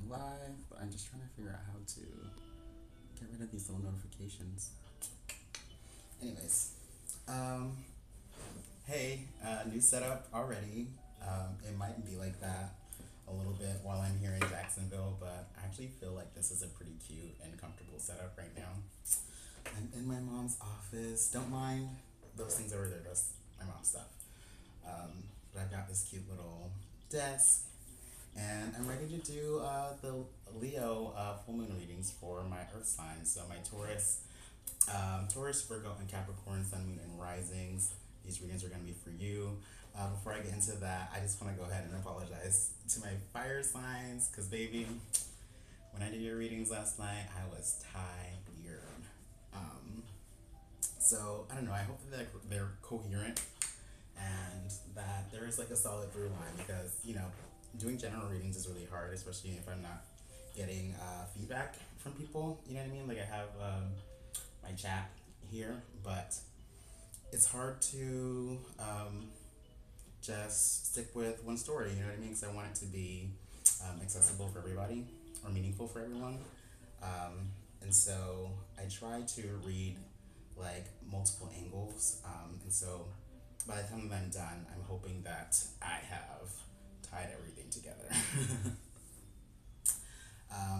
live, but I'm just trying to figure out how to get rid of these little notifications. Anyways, um, hey, new setup already. It might be like that a little bit while I'm here in Jacksonville, but I actually feel like this is a pretty cute and comfortable setup right now. I'm in my mom's office. Don't mind those things over there. That's my mom's stuff. But I've got this cute little desk, and I'm ready to do the Leo full moon readings for my Earth signs. So my Taurus, Virgo, and Capricorn, Sun, Moon, and Risings. These readings are going to be for you. Before I get into that, I just want to go ahead and apologize to my fire signs, because baby, when I did your readings last night, I was tired. So I don't know. I hope that they're coherent and that there is like a solid through line, because doing general readings is really hard, especially if I'm not getting feedback from people. You know what I mean? Like I have my chat here, but it's hard to just stick with one story. You know what I mean? Because I want it to be accessible for everybody or meaningful for everyone. And so I try to read like multiple angles. And so by the time I'm done, I'm hoping that I have tied everything together.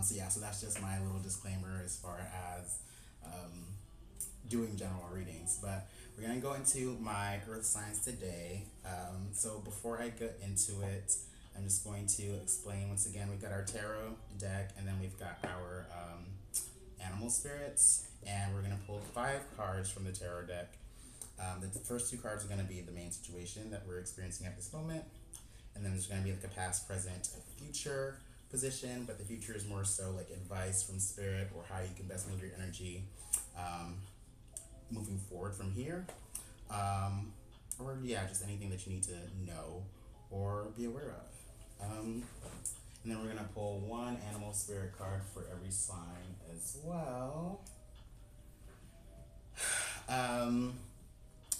So that's just my little disclaimer as far as doing general readings. But we're gonna go into my Earth signs today. So before I get into it, I'm just going to explain once again. We've got our tarot deck, and then we've got our animal spirits, and we're gonna pull 5 cards from the tarot deck. The first 2 cards are gonna be the main situation that we're experiencing at this moment, and then there's gonna be like a past, present, future position, but the future is more so like advice from spirit or how you can best move your energy moving forward from here, or just anything that you need to know or be aware of. And then we're gonna pull 1 animal spirit card for every sign as well.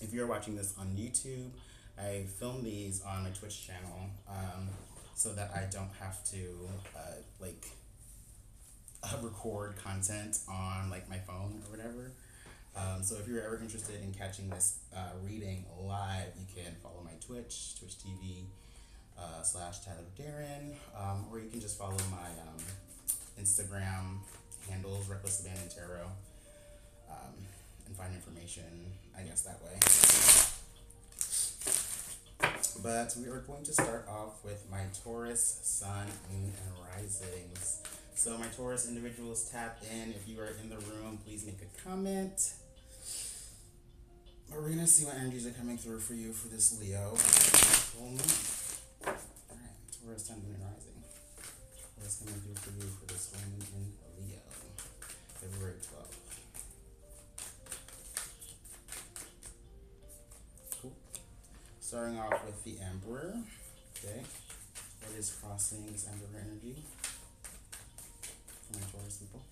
If you're watching this on YouTube, I film these on my Twitch channel so that I don't have to record content on like my phone or whatever. So if you're ever interested in catching this reading live, you can follow my Twitch TV /TadowDarren, or you can just follow my Instagram handles, Reckless Abandon Tarot, and find information, I guess, that way. But we are going to start off with my Taurus, Sun, Moon, and Risings. So my Taurus individuals, tap in. If you are in the room, please make a comment. But we're going to see what energies are coming through for you for this Leo full moon. Alright, Taurus, Sun, Moon, and Rising. What's going to do for you for this full moon in Leo, February 12th? Cool. Starting off with the Emperor. Okay. What is crossing this Emperor energy for my Taurus people?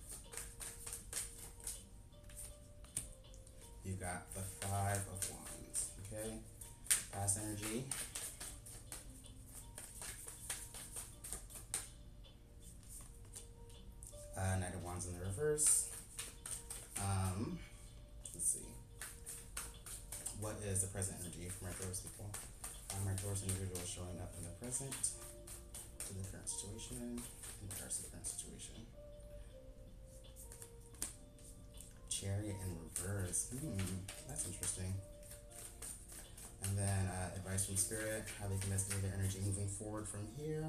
You got the 5 of Wands. Okay. Past energy. Knight of Wands in the reverse. Let's see. What is the present energy for my Taurus people? My Taurus individual is showing up in the present to the current situation, in regards to the current situation. Chariot in reverse. That's interesting. And then advice from spirit, how they can best move their energy moving forward from here,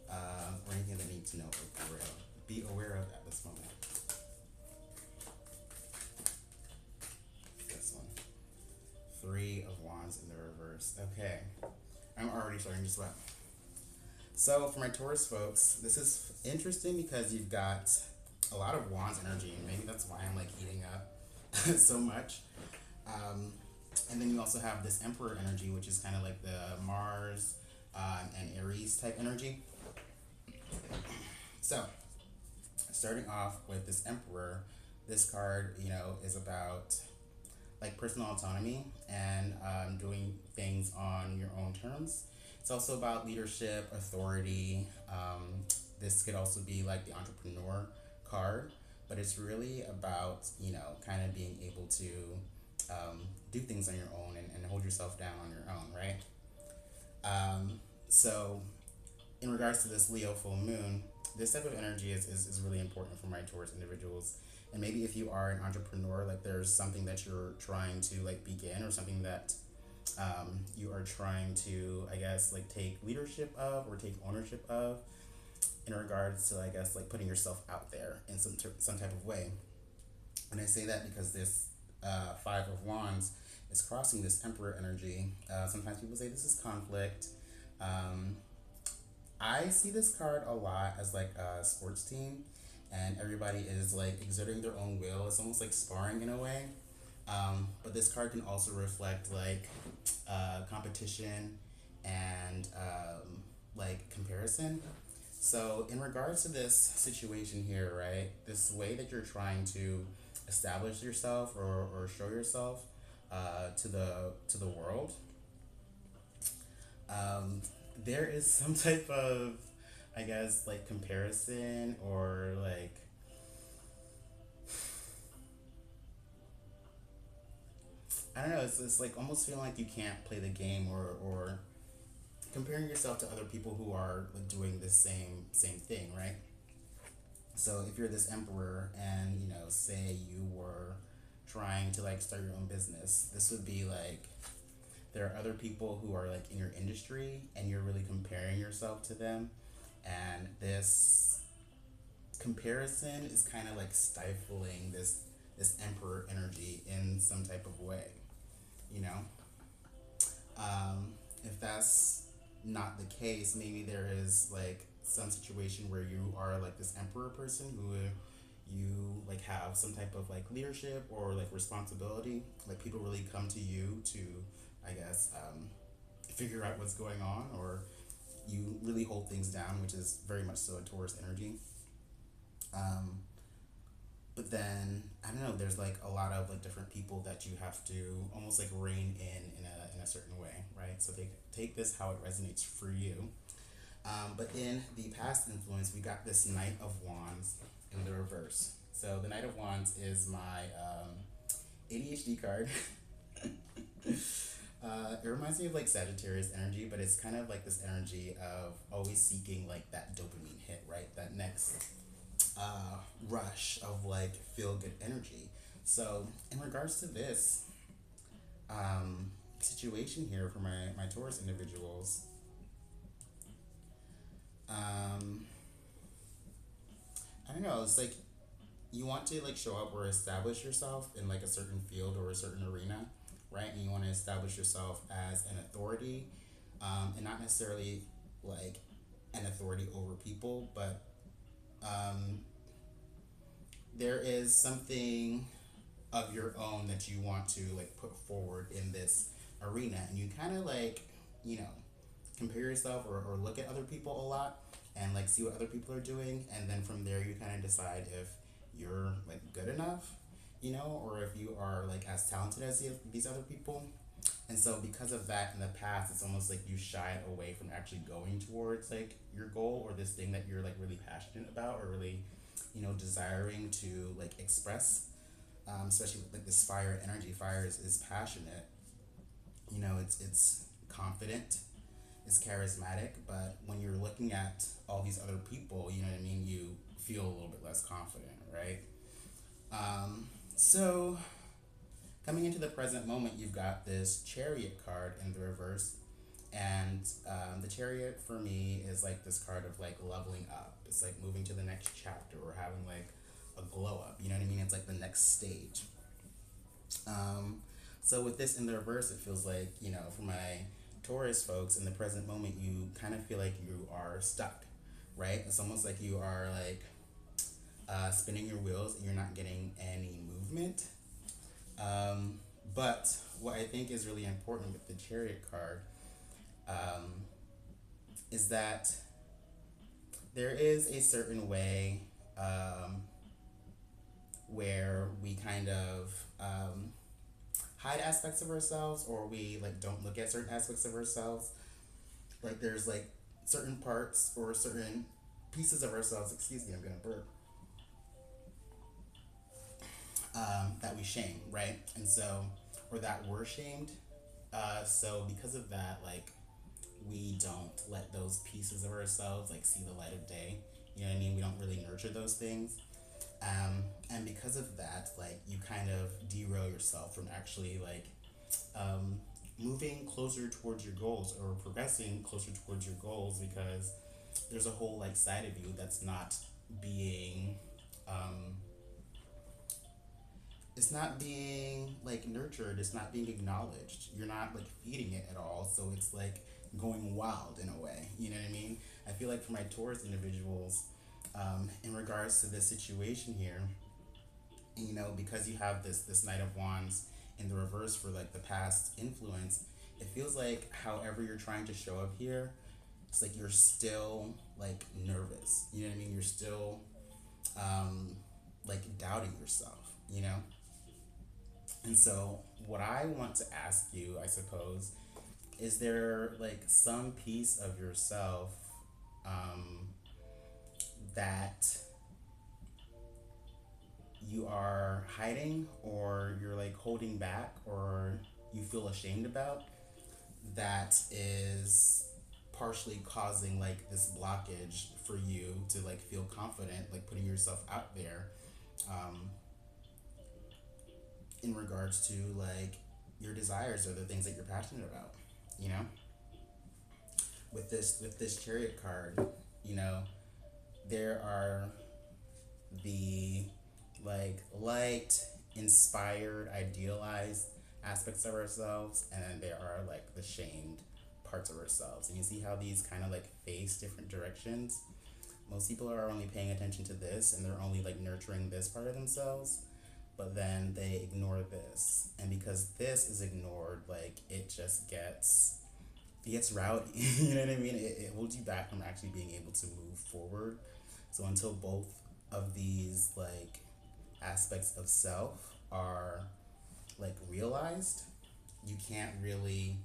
or anything they need to know or be aware of at this moment. This one. 3 of Wands in the reverse. Okay. I'm already starting to sweat. So for my Taurus folks, this is interesting because you've got a lot of Wands energy, and maybe that's why I'm like heating up so much. And then you also have this Emperor energy, which is kind of like the Mars and Aries type energy. So starting off with this Emperor, this card, is about like personal autonomy and doing things on your own terms. It's also about leadership, authority, this could also be like the entrepreneur card, but it's really about, kind of being able to do things on your own, and hold yourself down on your own, right? So, in regards to this Leo full moon, this type of energy is really important for my Taurus individuals. And maybe if you are an entrepreneur, like there's something that you're trying to like begin, or something that you are trying to, I guess, like take leadership of or take ownership of, in regards to, I guess, like putting yourself out there in some type of way. And I say that because this Five of Wands is crossing this Emperor energy. Sometimes people say this is conflict. Um, I see this card a lot as like a sports team, and everybody is like exerting their own will. It's almost like sparring in a way. But this card can also reflect like competition and like comparison. So, in regards to this situation here, right, this way that you're trying to establish yourself, or show yourself to the world, um, there is some type of, I guess, like comparison, or like, I don't know, it's like almost feeling like you can't play the game, or comparing yourself to other people who are like doing the same thing, right? So if you're this emperor, and say you were trying to like start your own business, this would be like there are other people who are like in your industry, and you're really comparing yourself to them, and this comparison is kind of like stifling this emperor energy in some type of way, you know. If that's not the case, maybe there is like some situation where you are like this emperor person who you like have some type of like leadership or like responsibility. Like people really come to you to, I guess, figure out what's going on, or you really hold things down, which is very much so a Taurus energy. Um, but then I don't know. There's like a lot of like different people that you have to almost like rein in a certain way, right? So take this how it resonates for you. But in the past influence, we got this Knight of Wands in the reverse. So the Knight of Wands is my ADHD card. It reminds me of like Sagittarius energy, but it's kind of like this energy of always seeking like that dopamine hit, right? That next rush of like feel good energy. So in regards to this situation here for my Taurus individuals, um, I don't know. It's like you want to like show up or establish yourself in like a certain field or a certain arena, right? And you want to establish yourself as an authority, and not necessarily like an authority over people, but um, there is something of your own that you want to like put forward in this arena, and you kind of like, you know compare yourself, or look at other people a lot, and like see what other people are doing, and then from there you kind of decide if you're like good enough, or if you are like as talented as these other people. And so because of that, in the past, it's almost like you shied away from actually going towards like your goal, or this thing that you're like really passionate about, or really desiring to like express, especially with like this fire energy. Fire is passionate, it's confident, it's charismatic, but when you're looking at all these other people, you know what I mean, you feel a little bit less confident, right? So coming into the present moment, you've got this Chariot card in the reverse, and the Chariot for me is like this card of like leveling up. It's like moving to the next chapter, or having like a glow up. You know what I mean? It's like the next stage. So with this in the reverse, it feels like, for my Taurus folks, in the present moment, you kind of feel like you are stuck, right? It's almost like you are like spinning your wheels, and you're not getting any movement. But what I think is really important with the Chariot card, is that there is a certain way, where we kind of hide aspects of ourselves, or we like don't look at certain aspects of ourselves. Like there's like certain parts, or certain pieces of ourselves, excuse me, I'm gonna burp, that we shame, right? And so, or that we're shamed. So because of that, like, we don't let those pieces of ourselves like see the light of day. You know what I mean? We don't really nurture those things. And because of that, like, you kind of derail yourself from actually like um, moving closer towards your goals or progressing closer towards your goals, because there's a whole like side of you that's not being um, it's not being like nurtured, it's not being acknowledged, you're not like feeding it at all, so it's like going wild in a way, you know what I mean? I feel like for my Taurus individuals, in regards to this situation here, you know, because you have this Knight of Wands in the reverse for like the past influence, it feels like however you're trying to show up here, it's like you're still like nervous, you know what I mean? You're still um, like doubting yourself, you know? And so, what I want to ask you, I suppose, is there like some piece of yourself um, that you are hiding or you're like holding back or you feel ashamed about that is partially causing like this blockage for you to like feel confident, like putting yourself out there um, in regards to like your desires or the things that you're passionate about, you know? With this chariot card, you know, there are the like light, inspired, idealized aspects of ourselves, and then there are like the shamed parts of ourselves. And you see how these kind of like face different directions. Most people are only paying attention to this and they're only like nurturing this part of themselves, but then they ignore this. And because this is ignored, like it gets rowdy. You know what I mean? It holds you back from actually being able to move forward. So until both of these like aspects of self are like realized, you can't really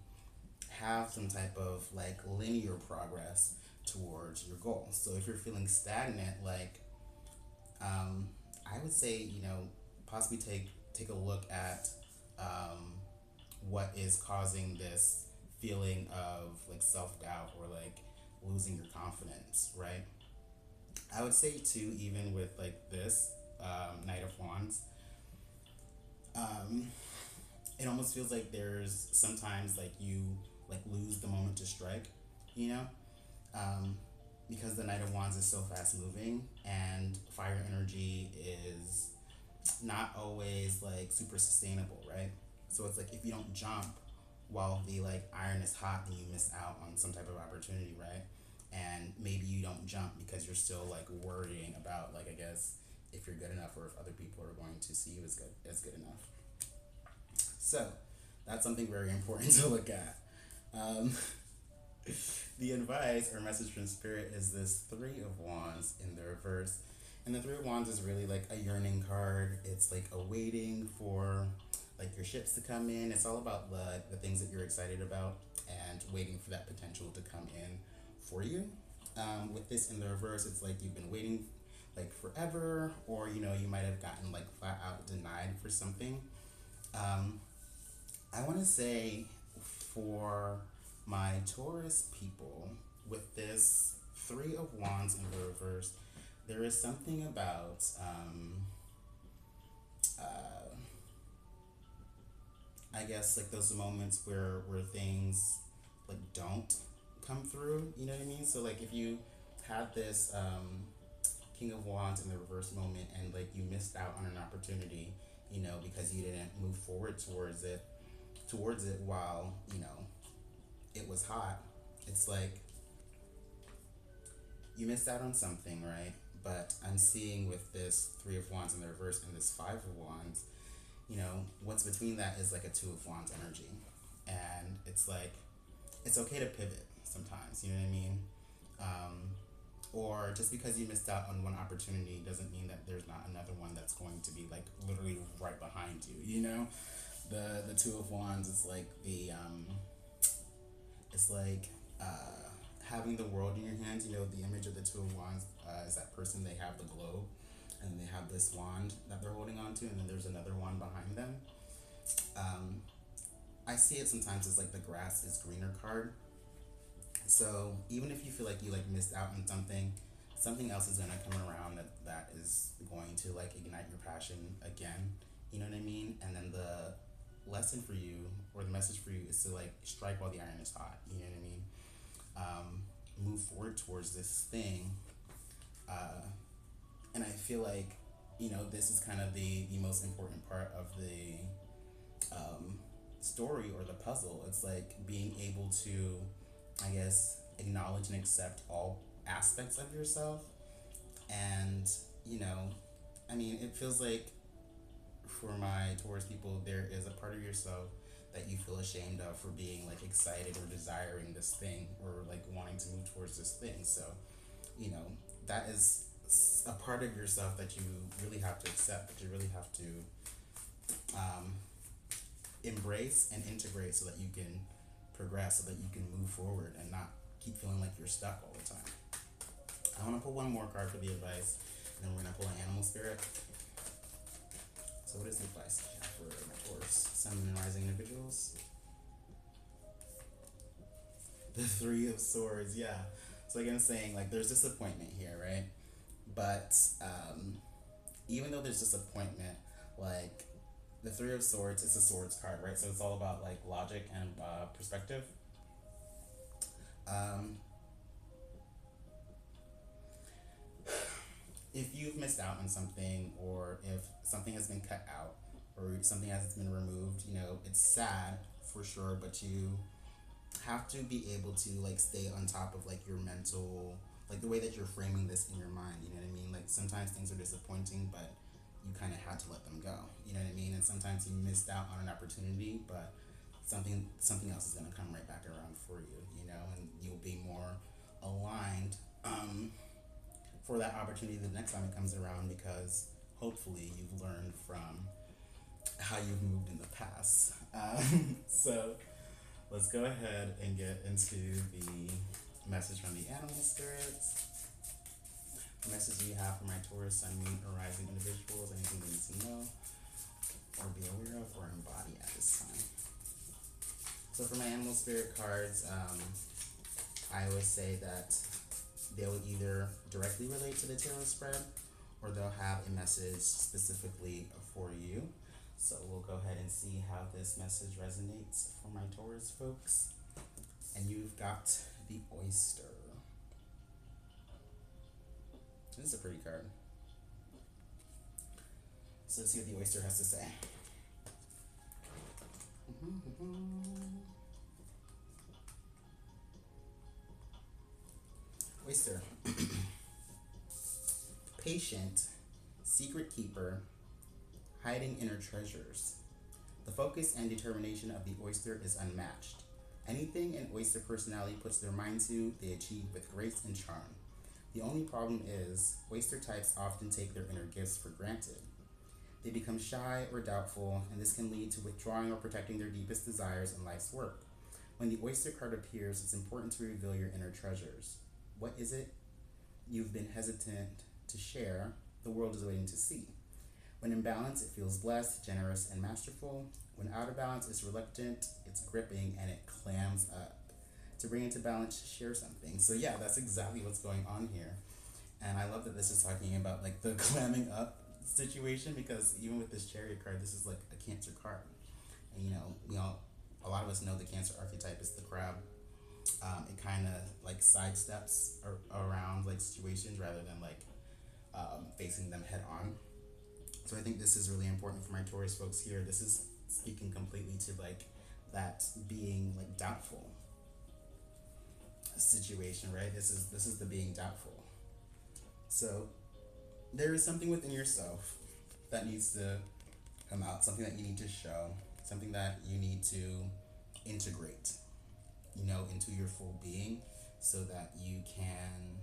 have some type of like linear progress towards your goal. So if you're feeling stagnant, like I would say, you know, possibly take a look at um, what is causing this feeling of like self doubt or like losing your confidence, right? I would say too, even with like this Knight of Wands, um, it almost feels like there's sometimes like you like lose the moment to strike, you know, um, because the Knight of Wands is so fast moving and fire energy is not always like super sustainable, right? So it's like if you don't jump while the like iron is hot, then you miss out on some type of opportunity, right? And maybe you don't jump because you're still like worrying about like, I guess, if you're good enough or if other people are going to see you as good enough. So that's something very important to look at. Um, the advice or message from spirit is this Three of Wands in the reverse. And the Three of Wands is really like a yearning card. It's like a waiting for like your ships to come in. It's all about the things that you're excited about and waiting for that potential to come in for you. With this in the reverse, it's like you've been waiting like forever, or you know, you might have gotten like flat out denied for something. Um, I want to say for my Taurus people, with this Three of Wands in the reverse, there is something about uh, I guess like those moments where things like don't come through. You know what I mean? So like if you have this King of Wands in the reverse moment and like you missed out on an opportunity, you know, because you didn't move forward towards it while you know it was hot. It's like you missed out on something, right? But I'm seeing with this Three of Wands in the reverse and this Five of Wands, you know, what's between that is like a Two of Wands energy. And it's like, it's okay to pivot sometimes, you know what I mean? Or just because you missed out on one opportunity doesn't mean that there's not another one that's going to be like literally right behind you, you know? The Two of Wands is like it's like having the world in your hands. The image of the Two of Wands is that person. They have the globe, and they have this wand that they're holding on to, and then there's another wand behind them. Um, I see it sometimes as like the grass is greener card. So even if you feel like you like missed out on something, something else is gonna come around that is going to like ignite your passion again. You know what I mean? And then the lesson for you or the message for you is to like strike while the iron is hot. You know what I mean? Move forward towards this thing. And I feel like this is kind of the most important part of the story or the puzzle. It's like being able to, I guess, acknowledge and accept all aspects of yourself. And I mean, it feels like for my Taurus people, there is a part of yourself that you feel ashamed of for being like excited or desiring this thing or like wanting to move towards this thing. So that is a part of yourself that you really have to accept, that you really have to embrace and integrate so that you can progress, so that you can move forward and not keep feeling like you're stuck all the time. I want to pull one more card for the advice, and then we're going to pull an animal spirit. So what is the advice for my Taurus, Sun, and Rising individuals? The Three of Swords, yeah. So like I'm saying, like there's disappointment here, right? But even though there's disappointment, like the Three of Swords, it's a swords card, right? So it's all about like logic and perspective. If you've missed out on something, or if something has been cut out, or something has been removed, it's sad for sure, but you have to be able to like stay on top of like your mental, like the way that you're framing this in your mind. You know what I mean? Like sometimes things are disappointing, but you kind of had to let them go. You know what I mean? And sometimes you missed out on an opportunity, but something else is gonna come right back around for you. And you'll be more aligned for that opportunity the next time it comes around, because hopefully you've learned from how you've moved in the past. So let's go ahead and get into the message from the animal spirits. The message you have for my Taurus, Sun, Moon, or Rising individuals, anything they need to know or be aware of or embody at this time. So for my animal spirit cards, I always say that they will either directly relate to the tarot spread, or they'll have a message specifically for you. So we'll go ahead and see how this message resonates for my Taurus folks. And you've got the oyster. This is a pretty card. So let's see what the oyster has to say. Oyster. Patient, secret keeper, hiding inner treasures. The focus and determination of the oyster is unmatched. Anything an oyster personality puts their mind to, they achieve with grace and charm. The only problem is, oyster types often take their inner gifts for granted. They become shy or doubtful, and this can lead to withdrawing or protecting their deepest desires in life's work. When the oyster card appears, it's important to reveal your inner treasures. What is it you've been hesitant to share? The world is waiting to see. When in balance, it feels blessed, generous, and masterful. When out of balance, it's reluctant, it's gripping, and it clams up. To bring it to balance, share something. So yeah, that's exactly what's going on here. And I love that this is talking about like the clamming up situation, because even with this Chariot card, this is like a Cancer card. And a lot of us know the Cancer archetype is the crab. It kind of like sidesteps around like situations rather than like facing them head on. So I think this is really important for my Taurus folks here. This is speaking completely to like that being like doubtful situation, right? This is the being doubtful. So there is something within yourself that needs to come out, something that you need to show, something that you need to integrate, into your full being, so that you can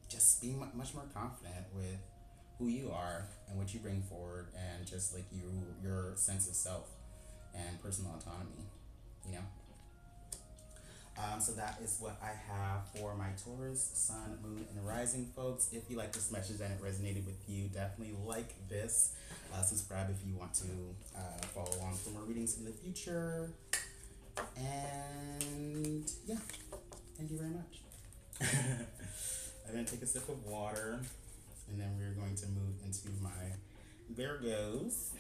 just be much more confident with who you are and what you bring forward, and just like your sense of self and personal autonomy. So that is what I have for my Taurus, Sun, Moon, and Rising, folks. If you like this message and it resonated with you, definitely like this. Subscribe if you want to follow along for more readings in the future. And yeah, thank you very much. I'm going to take a sip of water, and then we're going to move into my Virgos.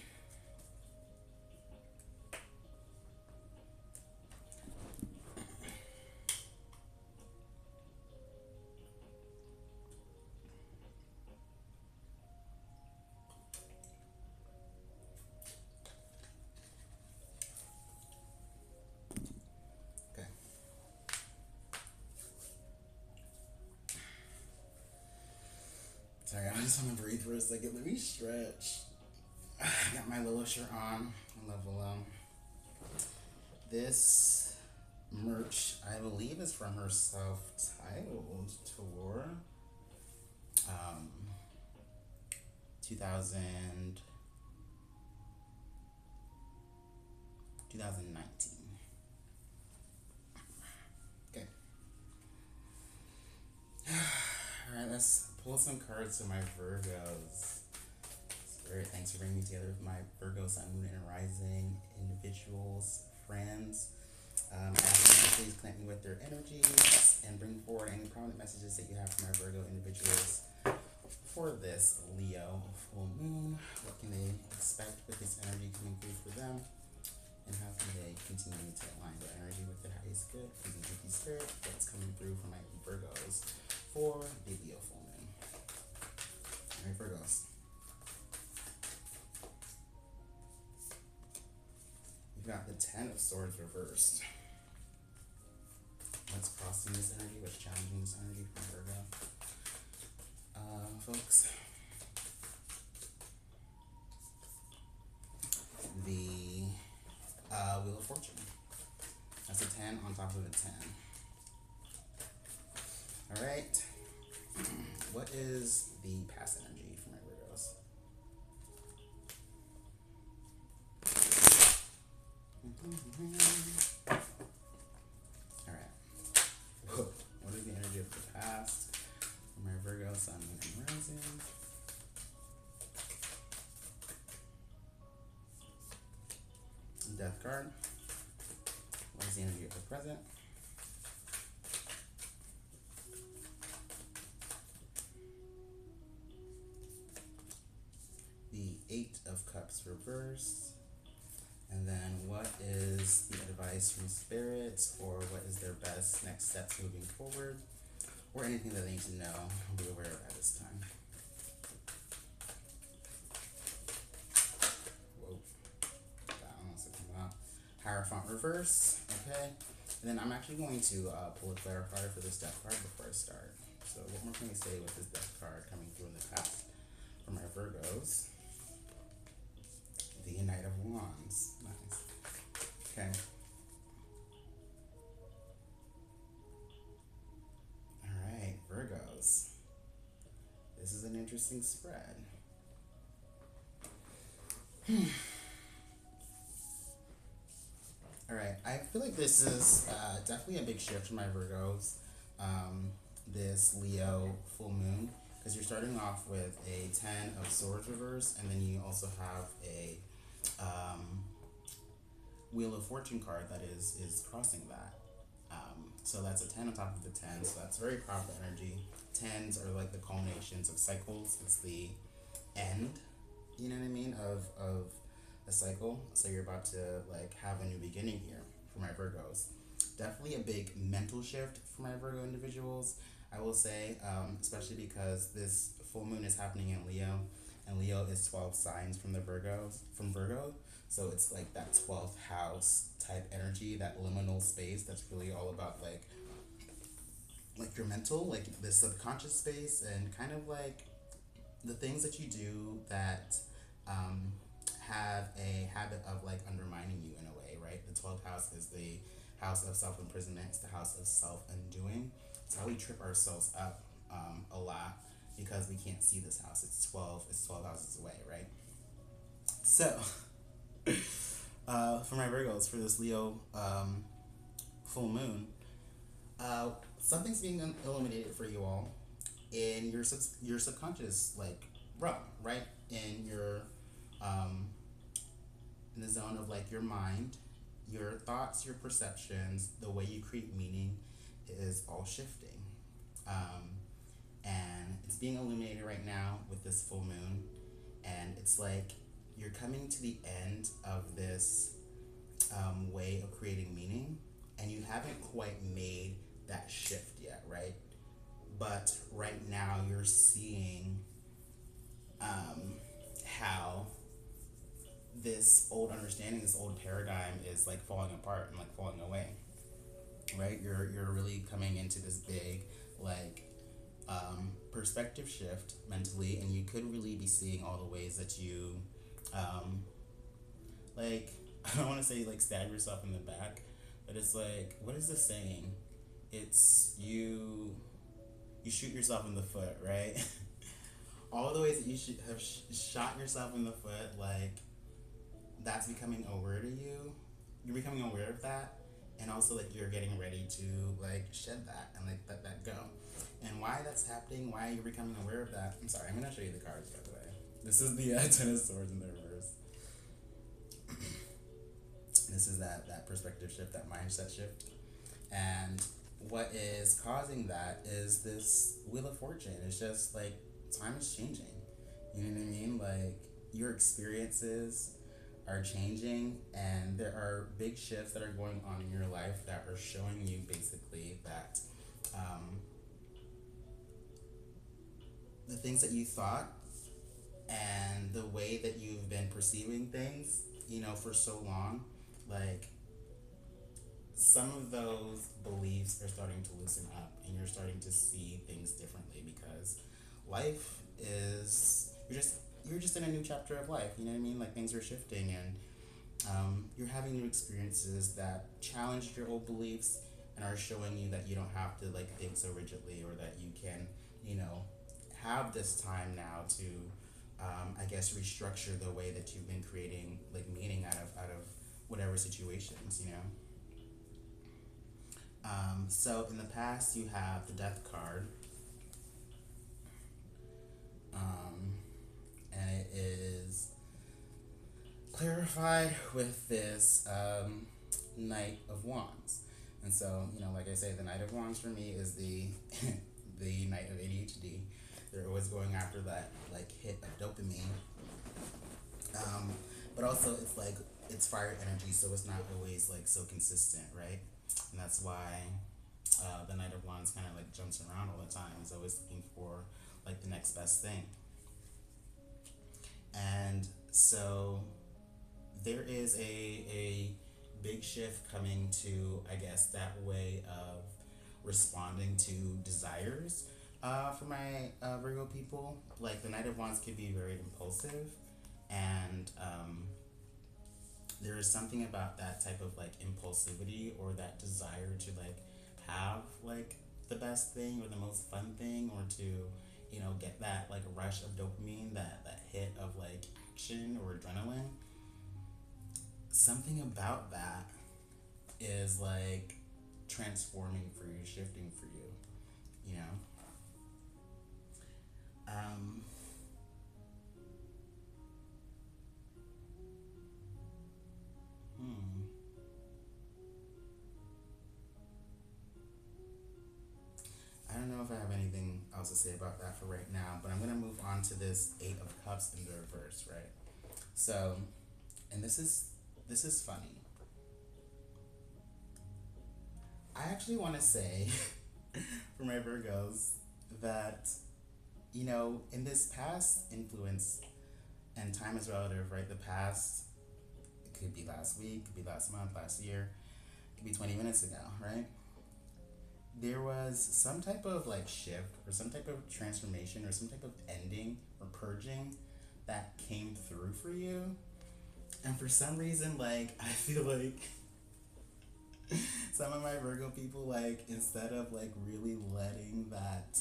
Okay. Sorry, I just want to breathe for a second. Let me stretch. I got my Lilo shirt on. I love Lilo. This merch, I believe, is from her self-titled tour. 2019. Okay. Alright, let's pull some cards to my Virgos. Spirit, thanks for bringing me together with my Virgo, Sun, Moon, and Rising individuals, friends. I ask you to please connect me with their energies and bring forward any prominent messages that you have for my Virgo individuals for this Leo full moon. What can they expect with this energy coming through for them? And how can they continue to align their energy with the highest good? Please give me spirit what's coming through for my Virgos for the Leo full moon. Alright, Virgos. We've got the Ten of Swords reversed. What's crossing this energy? What's challenging this energy from Virgo? Folks, the Wheel of Fortune. That's a 10 on top of a 10. Alright. What is the past energy for my Virgos? Alright. What is the energy of the past for my Virgo, Sun, Moon, and Rising? Death card. What is the energy of the present? The Eight of Cups reversed. And then what is the advice from spirits, or what is their best next steps moving forward, or anything that they need to know or be aware of at this time? Whoa. That one wants to come out. Hierophant reverse. Okay. And then I'm actually going to pull a clarifier for this death card before I start. So what more can we say with this death card coming through in the past for my Virgos? The Knight of Wands. Nice. Okay. Alright, Virgos. This is an interesting spread. Alright, I feel like this is definitely a big shift for my Virgos. This Leo full moon. Because you're starting off with a 10 of Swords reverse, and then you also have a Wheel of Fortune card that is crossing that. So that's a 10 on top of the 10, so that's very powerful energy. 10s are like the culminations of cycles. It's the end, you know what I mean, of a cycle. So you're about to like have a new beginning here for my Virgos. Definitely a big mental shift for my Virgo individuals, I will say, especially because this full moon is happening in Leo, and Leo is 12 signs from Virgo. So it's like that 12th house type energy, that liminal space that's really all about like your mental, like the subconscious space, and kind of like the things that you do that have a habit of like undermining you in a way, right? The 12th house is the house of self-imprisonment. It's the house of self-undoing. It's how we trip ourselves up a lot because we can't see this house. It's 12 houses away, right? So for my Virgos, for this Leo full moon, Something's being illuminated for you all in your subconscious like realm, right? In your um, in the zone of like your mind, your thoughts, your perceptions, the way you create meaning is all shifting. Um, and it's being illuminated right now with this full moon, and it's like you're coming to the end of this way of creating meaning, and you haven't quite made that shift yet, right? But right now you're seeing how this old understanding, this old paradigm is like falling apart and like falling away, right? You're really coming into this big like perspective shift mentally, and you could really be seeing all the ways that you um, like I don't want to say like stab yourself in the back, but it's like, what is the saying? It's you shoot yourself in the foot, right? All the ways that you should have shot yourself in the foot, like that's becoming aware to you. You're becoming aware of that, and also like you're getting ready to like shed that and like let that go. And why that's happening, why you're becoming aware of that. I'm sorry, I'm gonna show you the cards by the way. This is the Ten of Swords in the reverse. This is that perspective shift, that mindset shift, and what is causing that is this Wheel of Fortune. It's just like time is changing. You know what I mean? Like your experiences are changing, and there are big shifts that are going on in your life that are showing you basically that the things that you thought and the way that you've been perceiving things, you know, for so long, like some of those beliefs are starting to loosen up, and you're starting to see things differently, because life is you're just in a new chapter of life. You know what I mean? Like things are shifting, and you're having new experiences that challenge your old beliefs and are showing you that you don't have to like think so rigidly, or that you can, you know, have this time now to I guess restructure the way that you've been creating like meaning out of whatever situations, you know. So in the past, you have the Death card, and it is clarified with this Knight of Wands. And so, you know, like I say, the Knight of Wands for me is the the Knight of ADHD. They're always going after that like hit of dopamine, but also it's like it's fire energy, so it's not always like so consistent, right? And that's why the Knight of Wands kind of like jumps around all the time. He's always looking for like the next best thing. And so there is a big shift coming to, I guess, that way of responding to desires for my Virgo people. Like the Knight of Wands can be very impulsive, and there is something about that type of like impulsivity, or that desire to like have like the best thing or the most fun thing, or to, you know, get that like rush of dopamine, that hit of like action or adrenaline. Something about that is like transforming for you, shifting for you, you know. um hmm. I don't know if I have anything else to say about that for right now, but I'm gonna move on to this Eight of Cups in the reverse, right? So, and this is funny. I actually want to say for my Virgos that, you know, in this past influence, and time is relative, right? The past, it could be last week, could be last month, last year, it could be 20 minutes ago, right? There was some type of like shift, or some type of transformation, or some type of ending or purging that came through for you. And for some reason, like, I feel like some of my Virgo people, like, instead of like really letting that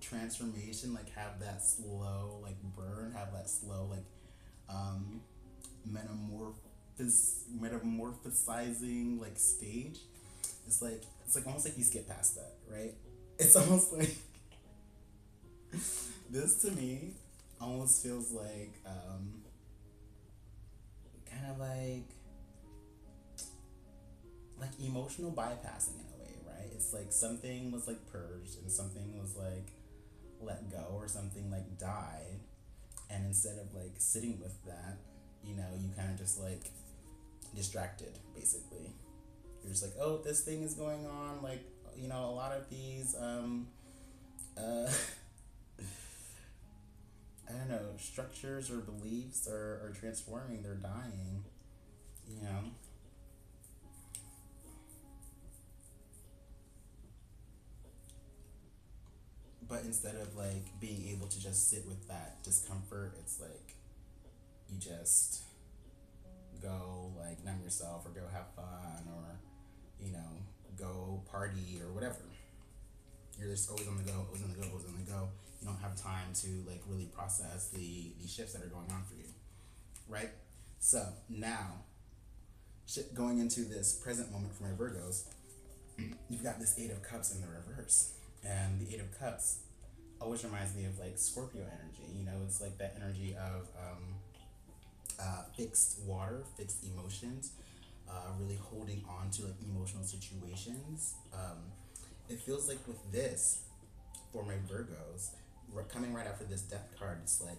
transformation like have that slow like burn, have that slow like um metamorphosizing like stage, It's like almost like you skip past that, right? It's almost like this to me almost feels like kind of like emotional bypassing in a way, right? It's like something was like purged and something was like let go or something like died, and instead of like sitting with that, you kind of just like distracted basically. You're just like, oh, this thing is going on, like, a lot of these uh I don't know, structures or beliefs are transforming, they're dying, you know. But instead of like being able to just sit with that discomfort, it's like you just go like numb yourself or go have fun or you know go party or whatever. You're just always on the go, always on the go, always on the go. You don't have time to like really process the shifts that are going on for you, right? So now, going into this present moment for my Virgos, you've got this Eight of Cups in the reverse, and the Eight of Cups always reminds me of like Scorpio energy. It's like that energy of fixed water, fixed emotions, really holding on to like emotional situations. It feels like with this, for my Virgos, coming right after this Death card, it's like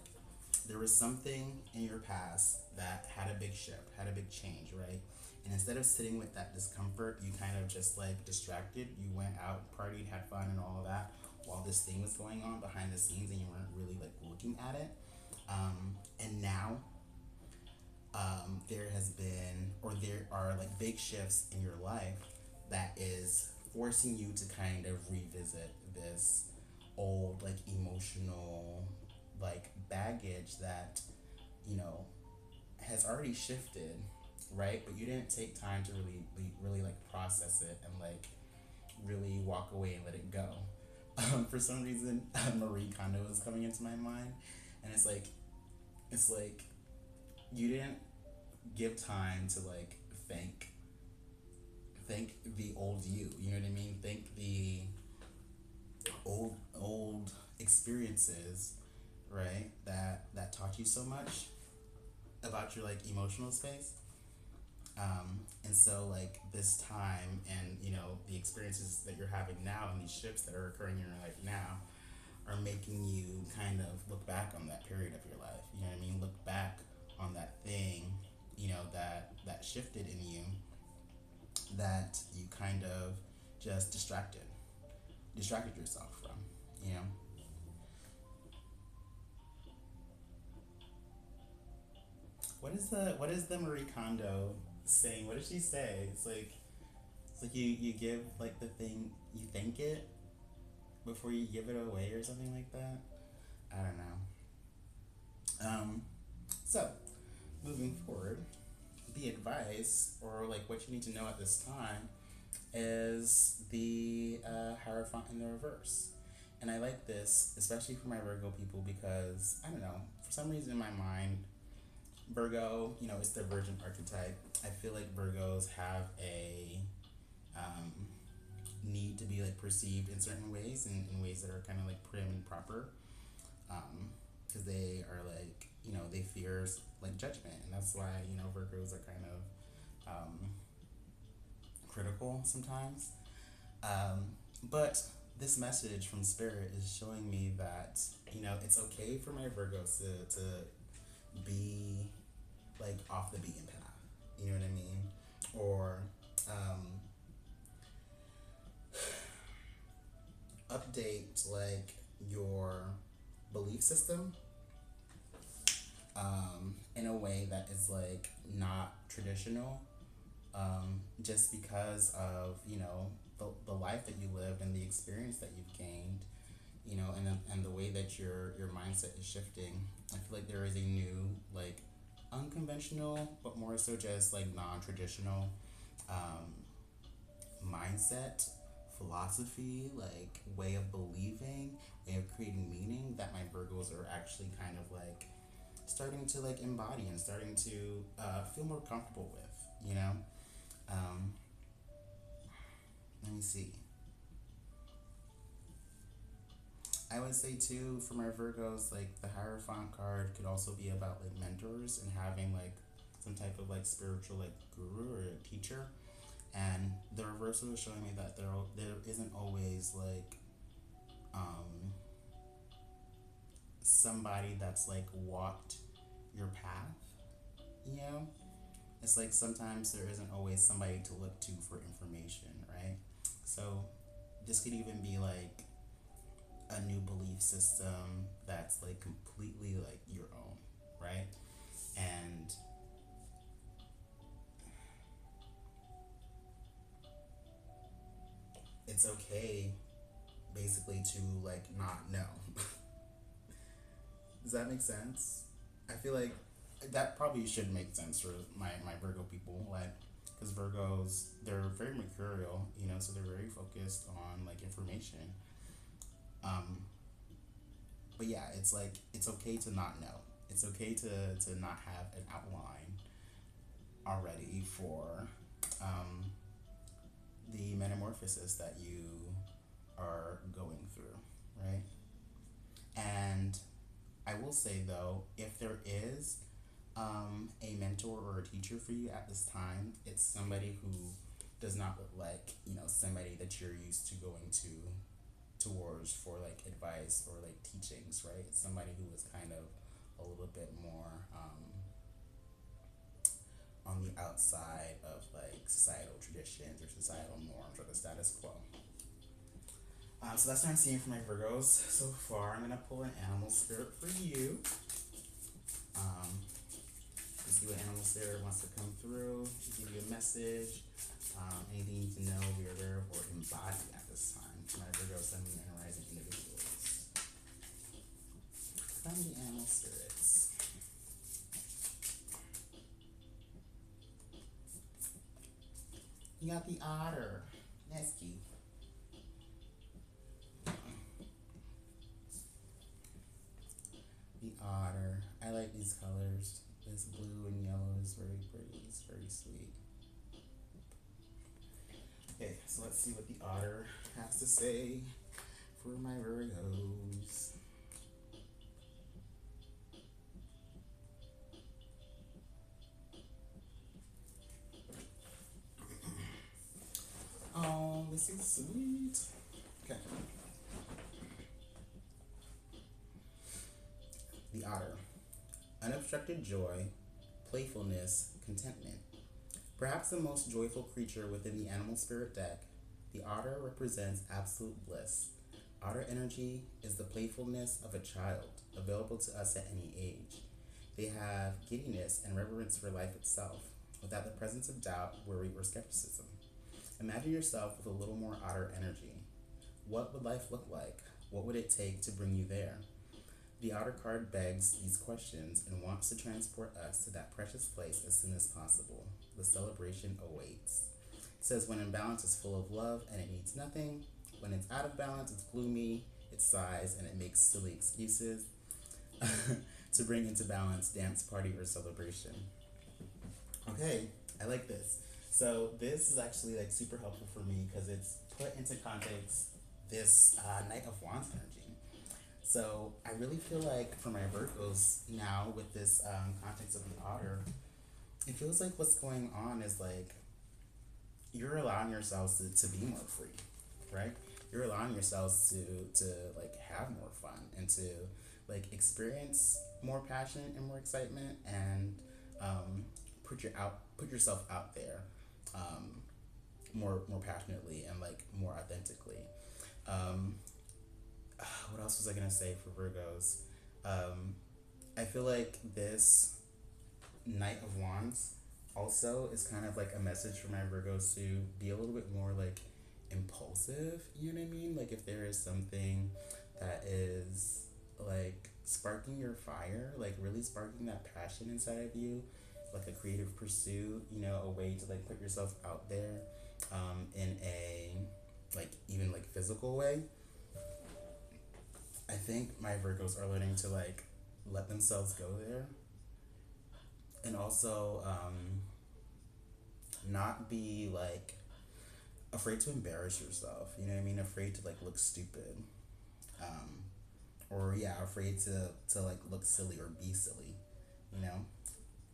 there was something in your past that had a big shift, had a big change, right? And instead of sitting with that discomfort, you kind of just like distracted. You went out, partied, had fun, and all of that while this thing was going on behind the scenes, and you weren't really like looking at it. And now there has been, or there are like big shifts in your life that is forcing you to kind of revisit this old like emotional like baggage that you know has already shifted, right? But you didn't take time to really like process it and like really walk away and let it go. For some reason, Marie Kondo is coming into my mind, and it's like you didn't give time to like thank the old you. You know what I mean? Thank the old experiences, right? That taught you so much about your like emotional space. And so like this time and the experiences that you're having now and these shifts that are occurring in your life now are making you kind of look back on that period of your life. You know what I mean? Look back on that thing, that shifted in you, that you kind of just distracted yourself from, you know. What is the Marie Kondo saying? What does she say? It's like you give like the thing, you thank it before you give it away or something like that. I don't know. So moving forward, the advice or like what you need to know at this time is the Hierophant in the reverse. And I like this, especially for my Virgo people, because I don't know, for some reason in my mind, Virgo, it's the Virgin archetype. I feel like Virgos have a need to be like perceived in certain ways, and in ways that are kind of like prim and proper, because they are like they fear like judgment, and that's why Virgos are kind of critical sometimes. But this message from Spirit is showing me that it's okay for my Virgos to be like off the beaten path. You know what I mean? Or update like your belief system in a way that is like not traditional, just because of the life that you lived and the experience that you've gained, and the way that your mindset is shifting. I feel like there is a new like unconventional but more so just like non-traditional um, mindset, philosophy, like way of believing, way of creating meaning that my Virgos are actually kind of like starting to like embody and starting to feel more comfortable with. Um, see. I would say too for my Virgos, like the Hierophant card could also be about like mentors and having like some type of like spiritual like guru or a teacher. And the reversal is showing me that there isn't always like somebody that's like walked your path, you know? It's like sometimes there isn't always somebody to look to for information, right? So this could even be like a new belief system that's like completely like your own, right? And it's okay basically to like not know. Does that make sense? I feel like that probably should make sense for my Virgo people, like, because Virgos, they're very mercurial, you know, so they're very focused on like information. Um, but yeah, it's like it's okay to not know. It's okay to not have an outline already for um, the metamorphosis that you are going through, right? And I will say though, if there is a mentor or a teacher for you at this time, it's somebody who does not look like, you know, somebody that you're used to going towards for like advice or like teachings, right? It's somebody who is kind of a little bit more on the outside of like societal traditions or societal norms or the status quo. So that's what I'm seeing for my Virgos so far. I'm gonna pull an animal spirit for you. To see what animal spirit wants to come through, give you a message, anything you need to know, be aware of, or embody at this time. For my Virgo, Sun, Moon, and Rising individuals. From the animal spirits. You got the otter. That's cute. The otter. I like these colors. This blue and yellow is very pretty. It's very sweet. Okay, so let's see what the otter has to say for my Virgos. Oh, this is sweet. Okay. The otter. Unobstructed joy, playfulness, contentment. Perhaps the most joyful creature within the animal spirit deck, the otter represents absolute bliss. Otter energy is the playfulness of a child, available to us at any age. They have giddiness and reverence for life itself, without the presence of doubt, worry, or skepticism. Imagine yourself with a little more otter energy. What would life look like? What would it take to bring you there? The Otter card begs these questions and wants to transport us to that precious place as soon as possible. The celebration awaits. It says when in balance it's full of love and it needs nothing. When it's out of balance, it's gloomy, it sighs, and it makes silly excuses to bring into balance dance, party, or celebration. Okay, I like this. So this is actually like super helpful for me because it's put into context this Knight of Wands energy. So I really feel like for my Virgos now with this context of the otter, it feels like what's going on is like you're allowing yourselves to be more free, right? You're allowing yourselves to like have more fun and to like experience more passion and more excitement and put yourself out there more passionately and like more authentically. What else was I gonna say for Virgos? I feel like this Knight of Wands also is kind of like a message for my Virgos to be a little bit more like impulsive, you know what I mean? Like if there is something that is like sparking your fire, like really sparking that passion inside of you, like a creative pursuit, you know, a way to like put yourself out there in a like even like physical way. I think my Virgos are learning to like let themselves go there and also not be like afraid to embarrass yourself. You know what I mean? Afraid to like look stupid. Um, or yeah, afraid to like look silly or be silly. You know,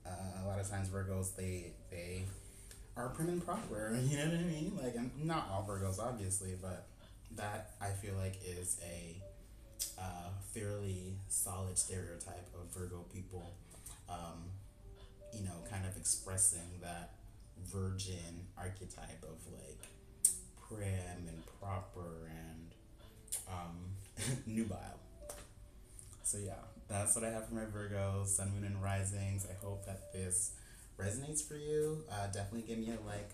a lot of times Virgos they are prim and proper. You know what I mean? Like, and not all Virgos, obviously, but that I feel like is a fairly solid stereotype of Virgo people. Um, kind of expressing that virgin archetype of like prim and proper and nubile. So yeah, that's what I have for my Virgos, Sun, Moon, and Risings. I hope that this resonates for you. Definitely give me a like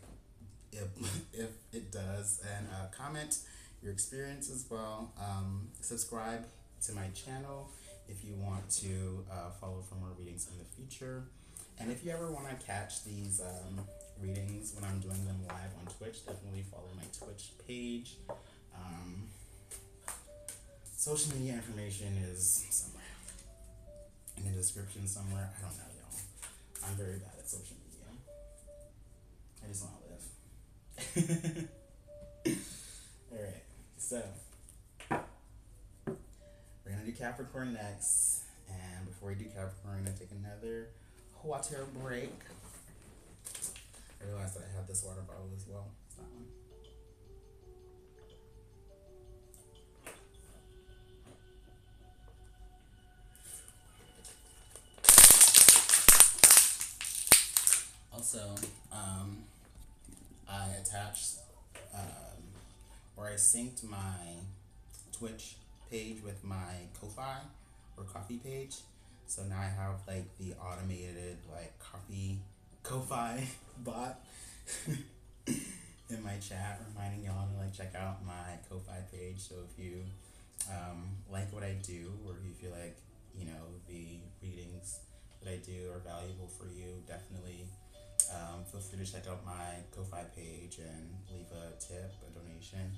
if if it does, and comment your experience as well. Subscribe to my channel if you want to follow for more readings in the future. And if you ever want to catch these readings when I'm doing them live on Twitch, definitely follow my Twitch page. Social media information is somewhere in the description somewhere. I don't know, y'all. I'm very bad at social media. I just want to live. Alright, so we're going to do Capricorn next. And before we do Capricorn, we're going to take another water break. I realized that I have this water bottle as well. It's that one. Also, I attached or I synced my Twitch page with my Ko-Fi or coffee page. So now I have like the automated like coffee Ko-Fi bot in my chat reminding y'all to like check out my Ko-Fi page. So if you like what I do, or if you feel like, the readings that I do are valuable for you, definitely feel free to check out my Ko-Fi page and leave a tip, a donation.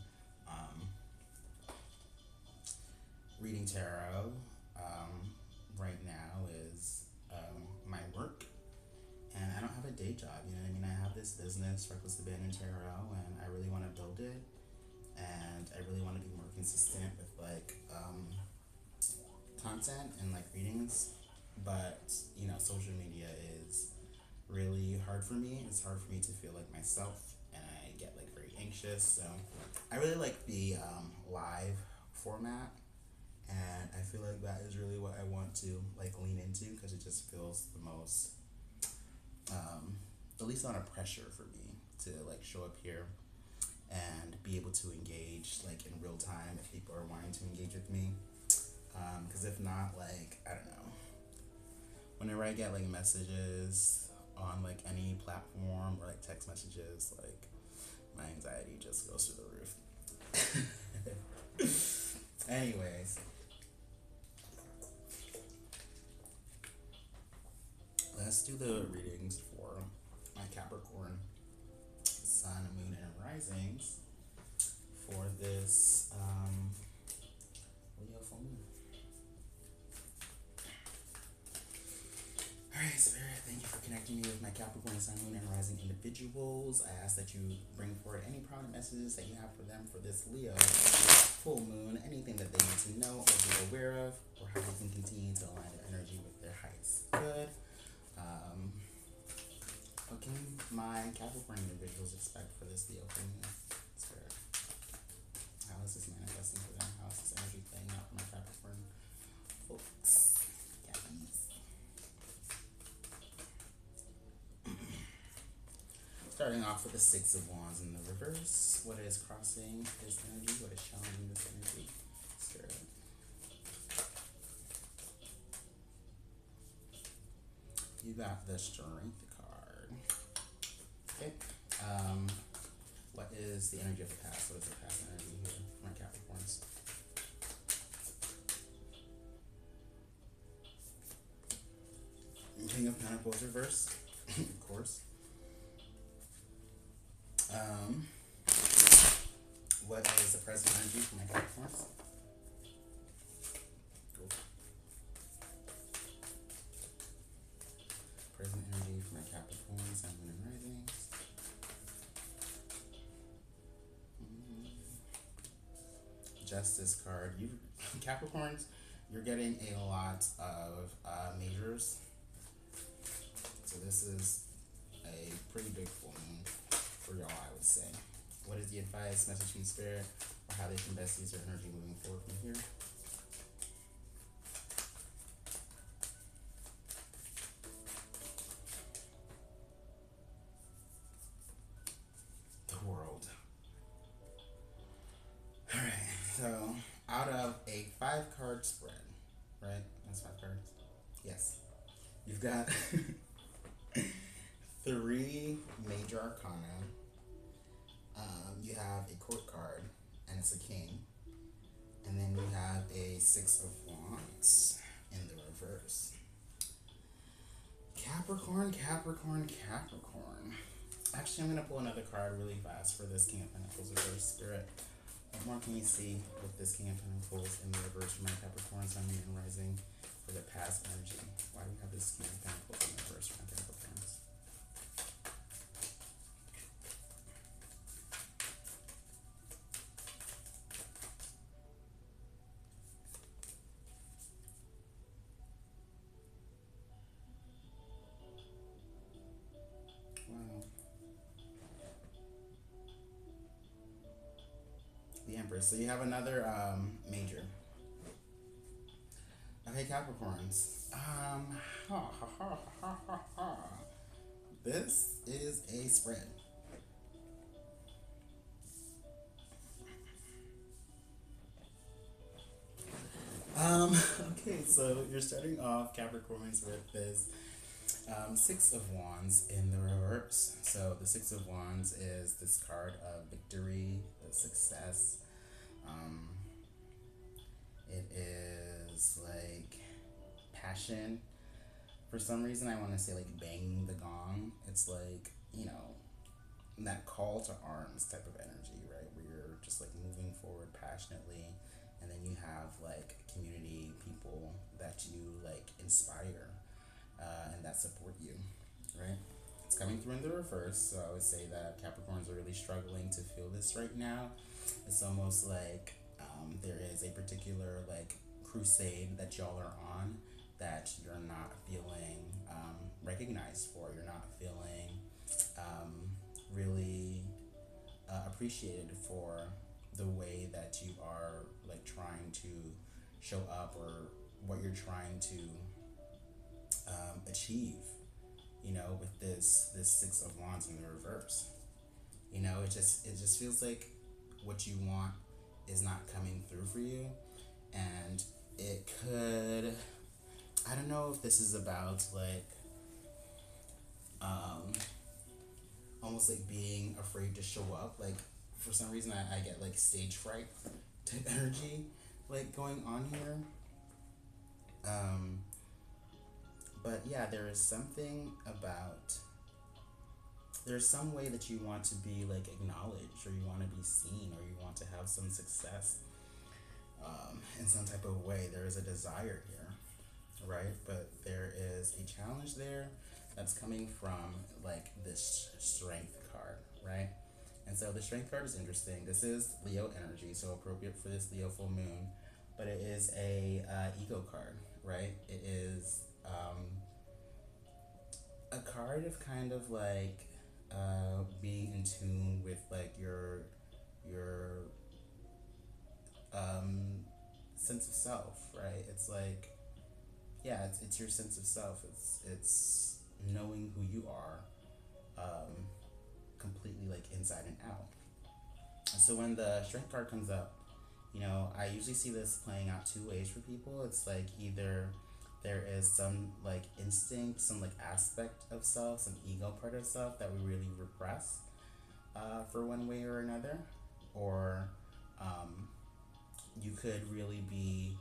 Reading tarot right now is my work, and I don't have a day job. You know what I mean? I have this business, Reckless Abandon Tarot, and I really want to build it, and I really want to be more consistent with like content and like readings. But social media is really hard for me. It's hard for me to feel like myself, and I get like very anxious. So I really like the live format, and I feel like that is really what I want to like lean into, because it just feels the most the least amount of pressure for me to like show up here and be able to engage like in real time if people are wanting to engage with me. Because if not, like, I don't know, whenever I get like messages on like any platform or like text messages, like my anxiety just goes through the roof. Anyways, let's do the readings for my Capricorn Sun, Moon, and Risings for this Leo full moon. Alright, Spirit, thank you for connecting me with my Capricorn Sun, Moon, and Rising individuals. I ask that you bring forward any prominent messages that you have for them for this Leo full moon, anything that they need to know or be aware of, or how they can continue to align their energy with their highest good. What can my Capricorn individuals expect for this Leo full moon, Spirit? How is this manifesting for them? How is this energy playing out for my Capricorn folks? Starting off with the Six of Wands in the reverse. What is crossing this energy? What is challenging this energy? Spirit. You got the Strength card. Okay. What is the energy of the past? What is the past energy here for my Capricorns? King of Pentacles reverse, of course. What is the present energy for my Capricorns? Cool. Present energy for my Capricorns and Moon and Risings. Justice card. You Capricorns, you're getting a lot of majors. So this is a pretty big full moon for y'all, I would say. What is the advice, message from Spirit, or how they can best use their energy moving forward from here? The World. Alright, so out of a 5-card spread, right? That's 5 cards? Yes. You've got 3 major arcana. You have a court card, and it's a king. And then you have a 6 of wands in the reverse. Capricorn, Capricorn, Capricorn. Actually, I'm going to pull another card really fast for this King of Pentacles reverse. Spirit, what more can you see with this King of Pentacles in the reverse for my Capricorn, Sun, Moon, and Rising for the past energy? Why do we have this King of Pentacles in the reverse for my Capricorns? Wow. The Empress. So you have another major. Okay, Capricorns. This is a spread. Okay, so you're starting off Capricorns with this 6 of Wands in the reverse. So the 6 of Wands is this card of victory, success. It is like passion. For some reason, I want to say like banging the gong. It's like, you know, that call to arms type of energy, right? Where you're just like moving forward passionately, and then you have like community people that you like inspire and that support you, right? It's coming through in the reverse, so I would say that Capricorns are really struggling to feel this right now. It's almost like there is a particular like crusade that y'all are on that you're not feeling recognized for. You're not feeling really appreciated for the way that you are like trying to show up or what you're trying to achieve, you know, with this 6 of Wands in the reverse. You know, it just feels like what you want is not coming through for you, and it could, I don't know if this is about like almost like being afraid to show up. Like for some reason I get like stage fright type energy like going on here. But yeah, there is something about, there's some way that you want to be like acknowledged, or you want to be seen, or you want to have some success in some type of way. There is a desire here, right? But there is a challenge there that's coming from like this strength card, right? And so the strength card is interesting. This is Leo energy, so appropriate for this Leo full moon, but it is a ego card, right? It is a card of kind of like being in tune with like your sense of self, right? It's like, yeah, it's your sense of self. It's knowing who you are, completely like inside and out. So when the strength card comes up, you know, I usually see this playing out 2 ways for people. It's like either there is some like instinct, some like aspect of self, some ego part of self that we really repress for one way or another, or you could really be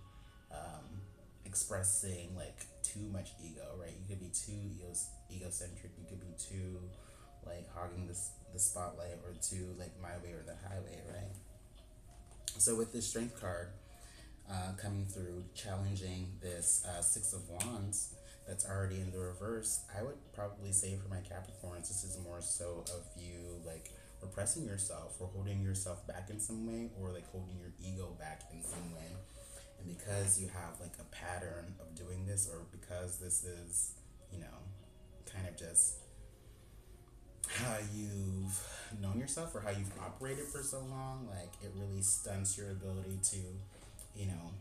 expressing like too much ego, right? You could be too egocentric. You could be too like hogging the spotlight, or too like my way or the highway, right? So with this strength card coming through, challenging this 6 of Wands that's already in the reverse, I would probably say for my Capricorns, this is more so of you like repressing yourself or holding yourself back in some way, or like holding your ego back in some way. And because you have like a pattern of doing this, or because this is, you know, kind of just how you've known yourself or how you've operated for so long, like it really stunts your ability to, you know,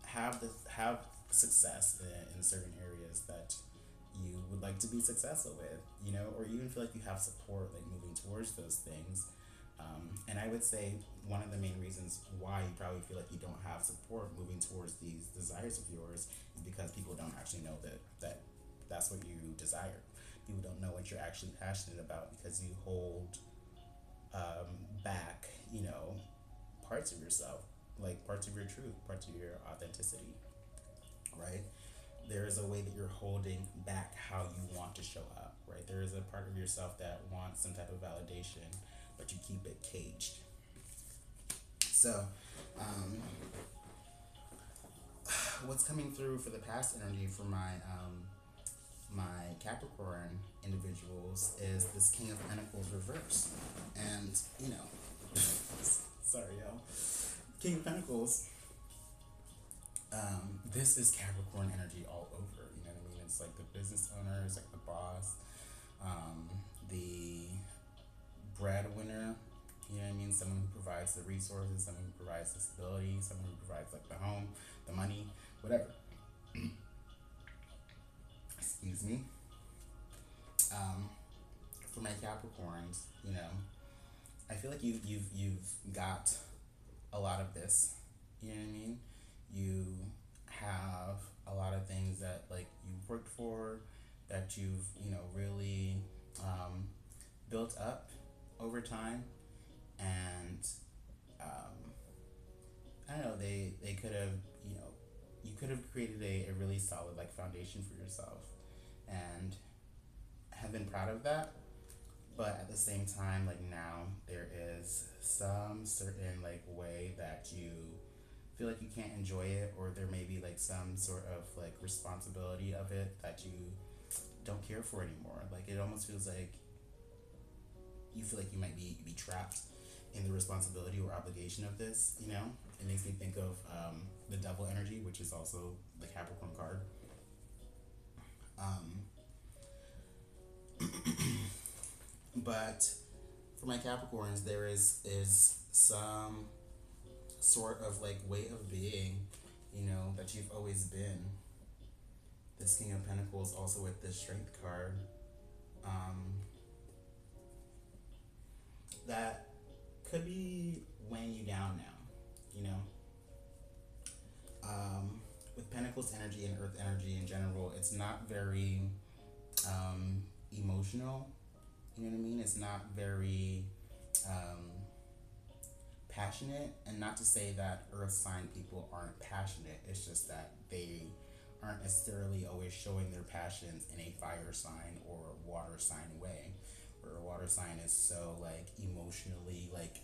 have success in certain areas that you would like to be successful with, you know, or even feel like you have support like moving towards those things. And I would say one of the main reasons why you probably feel like you don't have support moving towards these desires of yours is because people don't actually know that's what you desire. People don't know what you're actually passionate about because you hold back, you know, parts of yourself, like parts of your truth, parts of your authenticity, right? There is a way that you're holding back how you want to show up, right? There is a part of yourself that wants some type of validation, but you keep it caged. So, what's coming through for the past energy for my Capricorn individuals is this King of Pentacles reverse, and you know, sorry y'all, King of Pentacles. This is Capricorn energy all over. You know what I mean? It's like the business owner, it's like the boss, the breadwinner. You know what I mean? Someone who provides the resources, someone who provides the stability, someone who provides like the home, the money, whatever. Excuse me. For my Capricorns, you know, I feel like you've got a lot of this. You know what I mean? You have a lot of things that like you've worked for, that you've, you know, really built up over time, and I don't know, they could have, you know, you could have created a really solid like foundation for yourself and have been proud of that. But at the same time, like now there is some certain like way that you feel like you can't enjoy it, or there may be like some sort of like responsibility of it that you don't care for anymore. Like it almost feels like you feel like you might be trapped in the responsibility or obligation of this, you know? It makes me think of the devil energy, which is also the Capricorn card. But for my Capricorns, there is some sort of like way of being, you know, that you've always been. This King of Pentacles also with this Strength card. That could be weighing you down now, you know. With Pentacles energy and Earth energy in general, it's not very emotional. You know what I mean? It's not very passionate, and not to say that Earth sign people aren't passionate. It's just that they aren't necessarily always showing their passions in a fire sign or water sign way. Where a water sign is so like emotionally like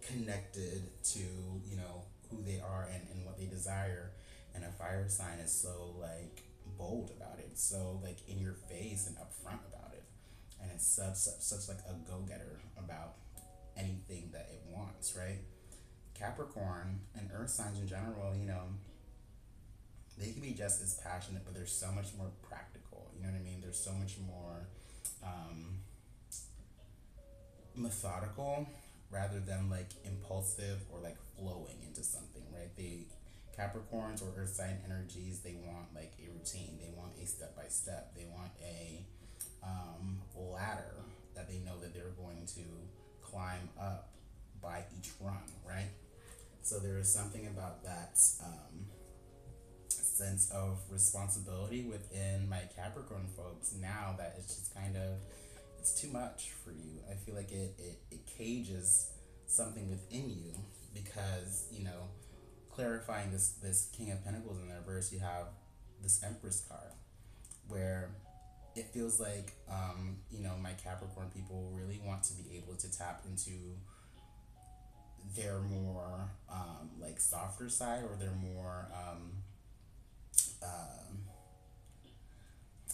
connected to, you know, who they are and what they desire, and a fire sign is so like bold about it, so like in your face and upfront about it, and it's such like a go-getter about anything that it wants, right? Capricorn and Earth signs in general, you know, they can be just as passionate, but they're so much more practical. You know what I mean? They're so much more methodical rather than like impulsive or like flowing into something, right? They Capricorns or Earth sign energies, they want like a routine. They want a step by step. They want a ladder that they know that they're going to climb up by each rung, right? So there is something about that sense of responsibility within my Capricorn folks now that it's just kind of, it's too much for you. I feel like it cages something within you because, you know, clarifying this King of Pentacles in the reverse, you have this Empress card where it feels like, you know, my Capricorn people really want to be able to tap into their more like softer side, or their more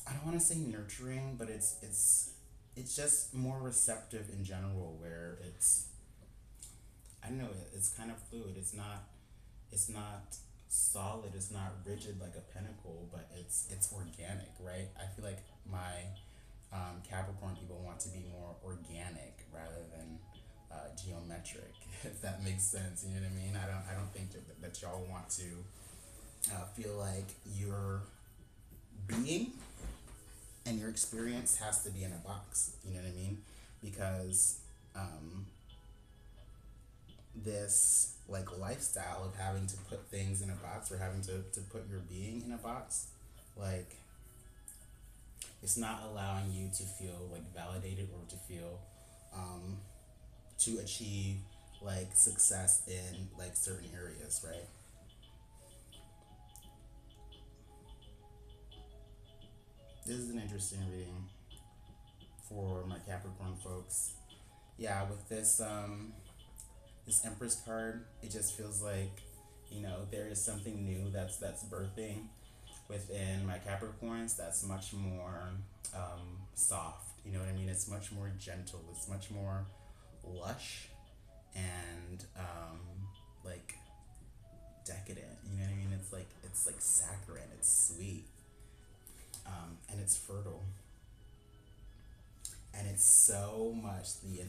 I don't want to say nurturing, but it's it's just more receptive in general, where it's, I don't know, it's kind of fluid. It's not solid, it's not rigid like a pinnacle, but it's organic, right? I feel like my Capricorn people want to be more organic rather than geometric, if that makes sense. You know what I mean? I don't think that y'all want to feel like your being and your experience has to be in a box. You know what I mean? Because um, this like lifestyle of having to put things in a box, or having to put your being in a box, like it's not allowing you to feel like validated, or to feel um, to achieve like success in like certain areas, right? This is an interesting reading for my Capricorn folks. Yeah, with this Empress card, it just feels like, there is something new that's birthing within my Capricorns, that's much more soft. You know what I mean? It's much more gentle. It's much more lush and like decadent. You know what I mean? It's like saccharine. It's sweet, and it's fertile, and it's so much the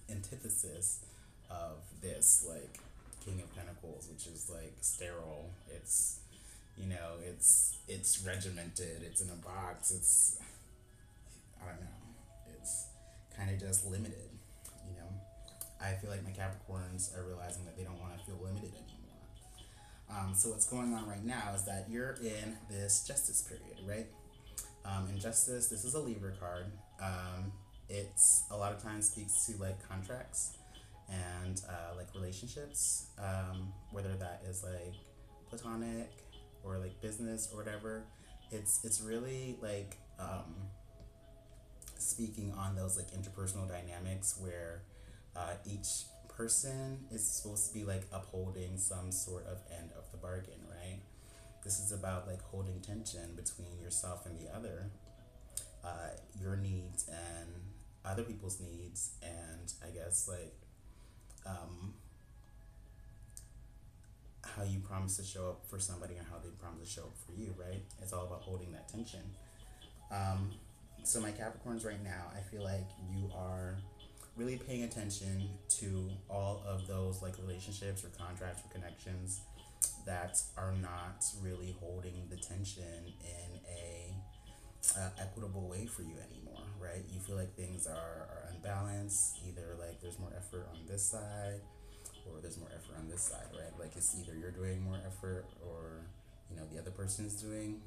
antithesis of this like King of Pentacles, which is like sterile. It's regimented. It's in a box. It's, I don't know. It's kind of just limited. You know, I feel like my Capricorns are realizing that they don't want to feel limited anymore. So what's going on right now is that you're in this justice period, right? In justice, this is a Libra card. It's a lot of times speaks to like contracts and like relationships, whether that is like platonic or like business or whatever. It's really like speaking on those like interpersonal dynamics where each person is supposed to be like upholding some sort of end of the bargain, right? This is about like holding tension between yourself and the other, your needs and other people's needs, and I guess like um, how you promise to show up for somebody and how they promise to show up for you, right? It's all about holding that tension. Um, so my Capricorns right now, I feel like you are really paying attention to all of those like relationships or contracts or connections that are not really holding the tension in a equitable way for you anymore, right? You feel like things are unbalanced. Either like there's more effort on this side, or there's more effort on this side, right? Like it's either you're doing more effort, or the other person's doing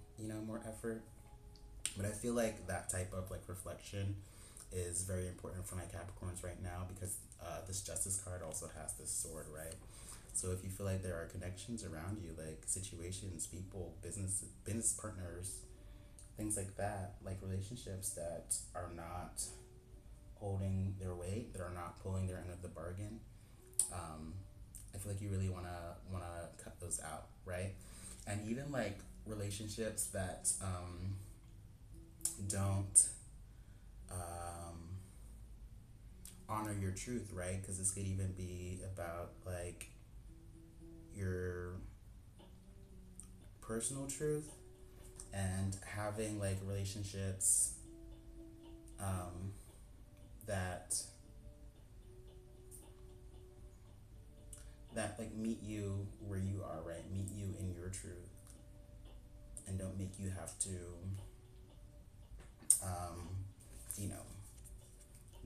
more effort. But I feel like that type of like reflection is very important for my Capricorns right now, because this Justice card also has this sword, right? So if you feel like there are connections around you, like situations, people, business partners, things like that, like relationships that are not holding their weight, that are not pulling their end of the bargain, um, I feel like you really wanna cut those out, right? And even like relationships that don't um, honor your truth, right? Because this could even be about like your personal truth, and having like relationships um, that like meet you where you are, right? Meet you in your truth, and don't make you have to um, you know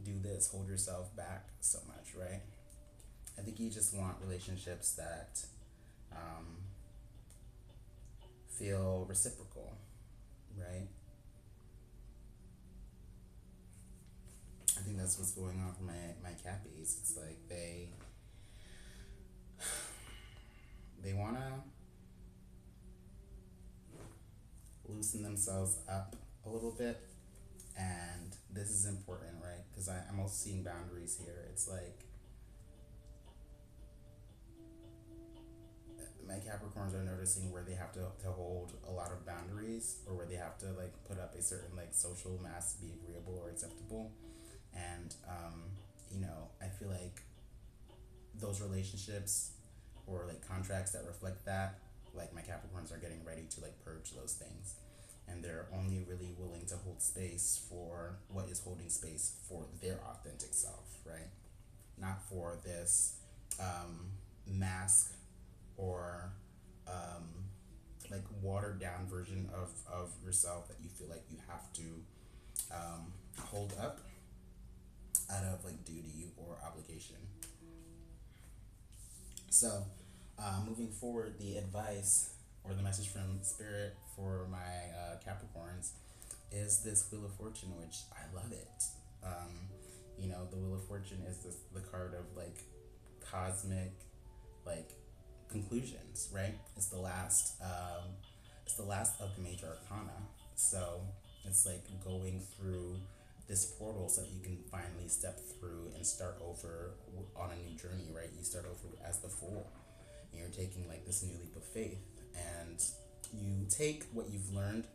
do this, hold yourself back so much, right? I think you just want relationships that um, feel reciprocal, right? I think that's what's going on for my Cappies. It's like they wanna loosen themselves up a little bit, and this is important, right? Because I'm also seeing boundaries here. It's like my Capricorns are noticing where they have to hold a lot of boundaries, or where they have to like put up a certain like social mask to be agreeable or acceptable. And I feel like those relationships or like contracts that reflect that, like my Capricorns are getting ready to like purge those things, and they're only really willing to hold space for what is holding space for their authentic self, right? Not for this mask or like watered down version of yourself that you feel like you have to hold up out of like duty or obligation. So, moving forward, the advice or the message from Spirit for my Capricorns is this Wheel of Fortune, which I love it. The Wheel of Fortune is the card of like cosmic, like conclusions, right? It's the last. It's the last of the major arcana. So it's like going through this portal so that you can finally step through and start over on a new journey, right? You start over as the Fool, and you're taking like this new leap of faith, and you take what you've learned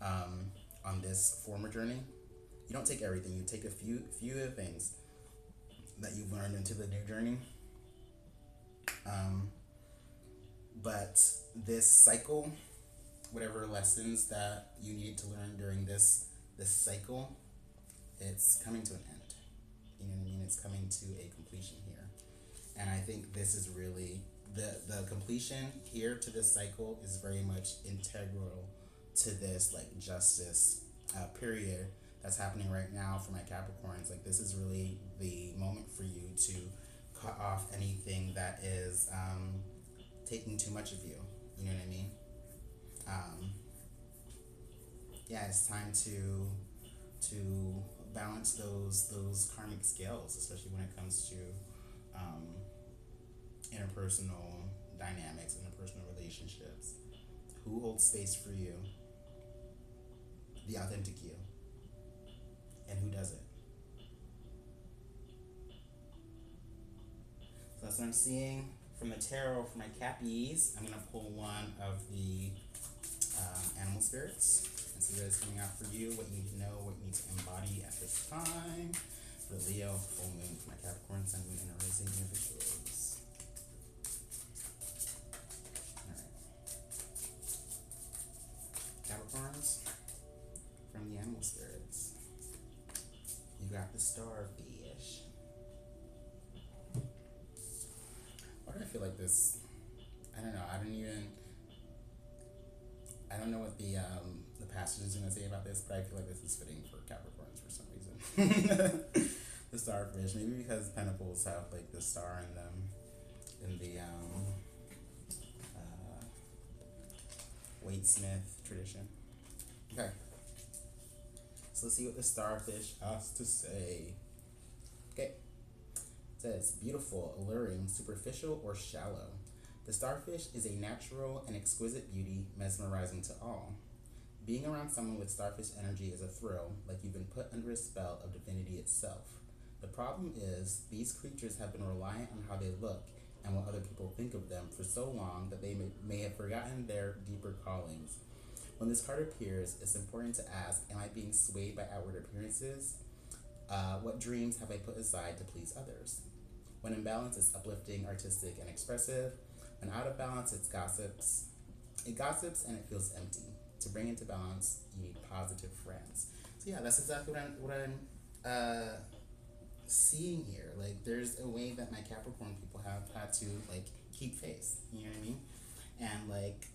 on this former journey. You don't take everything. You take a few of the things that you've learned into the new journey. But this cycle, whatever lessons that you need to learn during this cycle, it's coming to an end. You know what I mean? It's coming to a completion here. And I think this is really the completion here to this cycle is very much integral to this like justice period that's happening right now for my Capricorns. Like this is really the moment for you to cut off anything that is taking too much of you. You know what I mean? It's time to balance those karmic scales, especially when it comes to interpersonal dynamics, interpersonal relationships. Who holds space for you, the authentic you, and who doesn't? So that's what I'm seeing from the tarot for my Cappies. I'm gonna pull one of the animal spirits and see what is coming out for you, what you need to know, what you need to embody at this time. For the Leo, full moon, for my Capricorn, Sun, Moon, and rising individuals. Alright. Capricorns, from the animal spirits, you got the starfish. Why do I feel like this? I don't know. I don't know what the passage is gonna say about this, but I feel like this is fitting for Capricorns for some reason. The starfish, maybe because Pentacles have like the star in them in the Waite-Smith tradition. Okay, so let's see what the starfish has to say. Okay, it says beautiful, alluring, superficial, or shallow. The starfish is a natural and exquisite beauty, mesmerizing to all. Being around someone with starfish energy is a thrill, like you've been put under a spell of divinity itself. The problem is, these creatures have been reliant on how they look and what other people think of them for so long that they may have forgotten their deeper callings. When this card appears, it's important to ask, am I being swayed by outward appearances? What dreams have I put aside to please others? When in balance, it's uplifting, artistic, and expressive. When out of balance, it gossips and it feels empty. To bring into balance, you need positive friends. So yeah, that's exactly what I'm seeing here. Like, there's a way that my Capricorn people have had to like keep face. You know what I mean? And like,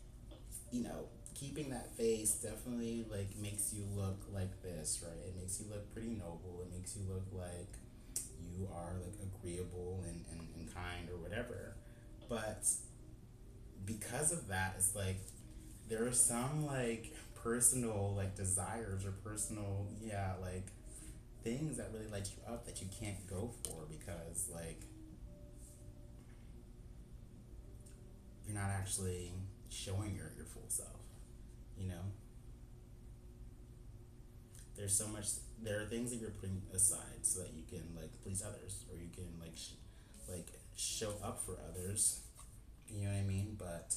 keeping that face definitely like makes you look like this, right? It makes you look pretty noble. It makes you look like you are like agreeable and kind or whatever. But because of that, it's like there are some like personal like desires or personal like things that really light you up that you can't go for because like you're not actually showing your full self. There are things that you're putting aside so that you can like please others, or you can like show up for others, You know what I mean? But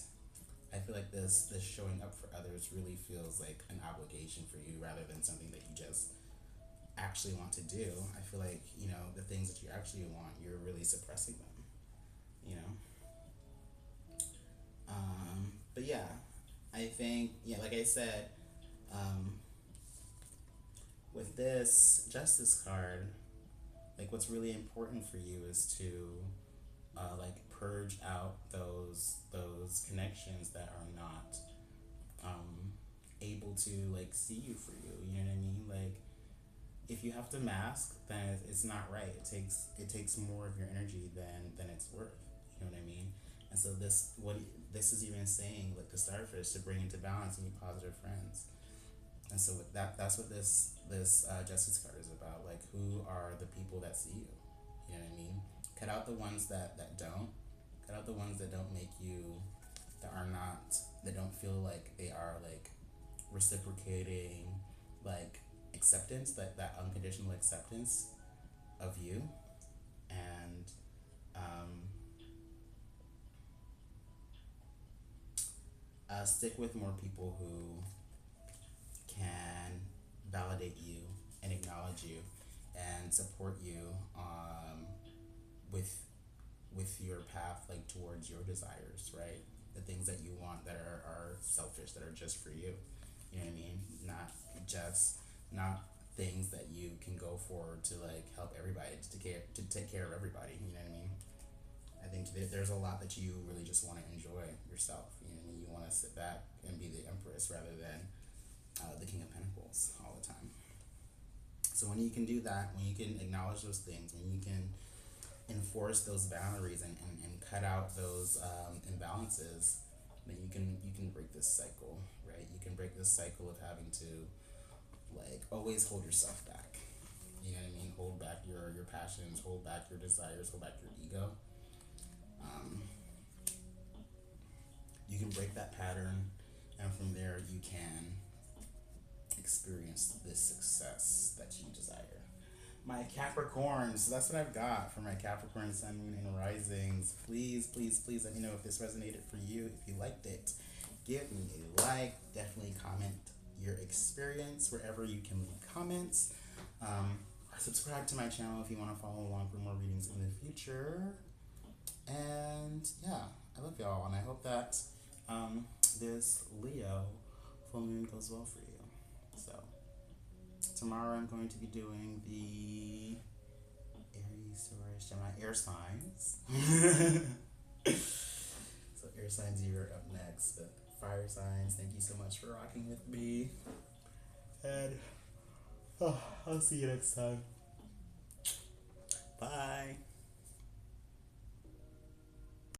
I feel like this showing up for others really feels like an obligation for you rather than something that you just actually want to do. I feel like, you know, the things that you actually want, you're really suppressing them, you know? But yeah, I think, yeah, like I said, um, with this Justice card, like what's really important for you is to like purge out those connections that are not able to like see you for you. You know what I mean? Like if you have to mask, then it's not right. It takes more of your energy than it's worth. You know what I mean? And so this is even saying like the starfish to bring into balance and be positive friends. And so with that's what this justice card is about. Like who are the people that see you? You know what I mean? Cut out the ones that don't. Cut out the ones that don't make you that are not that don't feel like they are like reciprocating like acceptance, that unconditional acceptance of you. And um, stick with more people who can validate you and acknowledge you and support you with your path like towards your desires, right? The things that you want that are selfish, that are just for you. You know what I mean? Not things that you can go for to like help everybody, to take care of everybody. You know what I mean? I think there's a lot that you really just want to enjoy yourself. You know what I mean? You want to sit back and be the empress rather than the king of pentacles all the time. So when you can do that, when you can acknowledge those things, when you can enforce those boundaries and cut out those imbalances, then you can break this cycle, right? You can break this cycle of having to like always hold yourself back. You know what I mean? Hold back your passions, hold back your desires, hold back your ego. Um, you can break that pattern, and from there you can experience this success that you desire. My Capricorns, so that's what I've got for my Capricorn Sun, Moon, and Risings. Please, please, please let me know if this resonated for you. If you liked it, give me a like. Definitely comment your experience wherever you can leave comments. Subscribe to my channel if you want to follow along for more readings in the future. And yeah, I love y'all, and I hope that this Leo full moon goes well for you. So tomorrow I'm going to be doing the Aries, Taurus, Gemini, air signs. So air signs, you're up next. But fire signs, thank you so much for rocking with me. And I'll see you next time.